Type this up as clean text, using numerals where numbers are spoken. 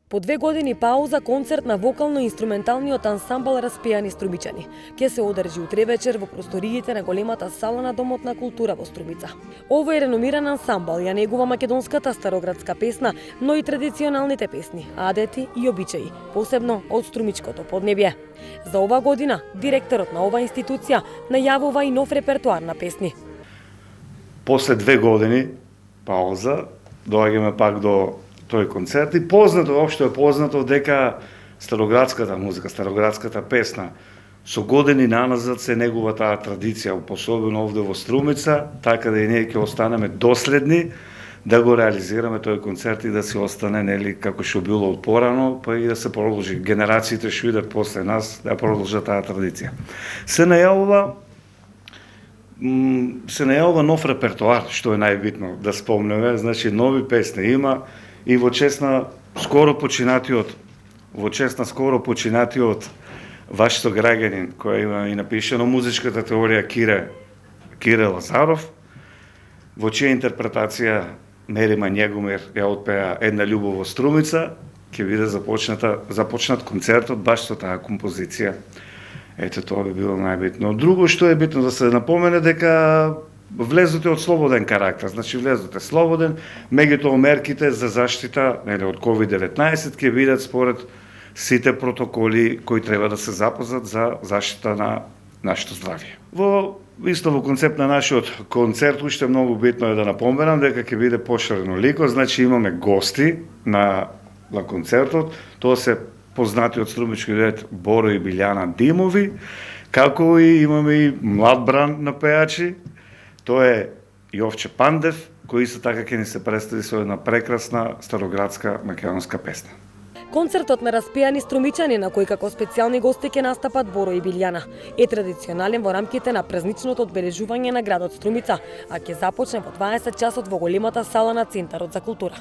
По 2 години пауза, концерт на вокално-инструменталниот ансамбл Распеани Струмичани ќе се одржи утре вечер во просториите на големата сала на Домот на култура во Струмица. Овој реномиран ансамбл ја негува македонската староградска песна, но и традиционалните песни, адети и обичаи, посебно од струмичкото поднебје. За ова година директорот на ова институција најавува и нов репертоар на песни. После 2 години пауза доаѓаме пак до тој концерт и општо е познато дека староградската музика, староградската песна со години наназад се негува таа традиција, посебно овде во Струмица, така да и ние ќе останеме доследни да го реализираме тој концерт и да си остане нели како што било од порано, па и да се продолжи генерациите што идат после нас да продолжат таа традиција. Се најавува нов репертоар, што е најбитно да спомнеме, значи нови песни има и во чест на скоро починатиот ваш сограѓанин кој има и напишано музичката теорија Кире Лазаров, во чија интерпретација Мерима Njegomir ја отпеа Една љубов во Струмица, ќе биде започнат концертот баш со таа композиција. Ето тоа би било најбитно. Друго што е битно да се напомене дека влезот е од слободен карактер, значи влезот е слободен, меѓутоа мерките за заштита од COVID-19 ќе бидат според сите протоколи кои треба да се запазат за заштита на нашето здравје. Во концепт на нашиот концерт уште многу битно е да напоменам дека ќе биде поширено лико, значи имаме гости на концертот, тоа се познати од струмички дует Боро и Билјана Димови, како и имаме и млад бранд на пеачи. Тоа е Јовче Пандев, кој исто така ќе ни се представи со една прекрасна староградска македонска песна. Концертот на Распеани Струмичани, на кој како специјални гости ќе настапат Боро и Билјана, е традиционален во рамките на празничното одбележување на градот Струмица, а ќе започне во 20 часот во големата сала на Центарот за култура.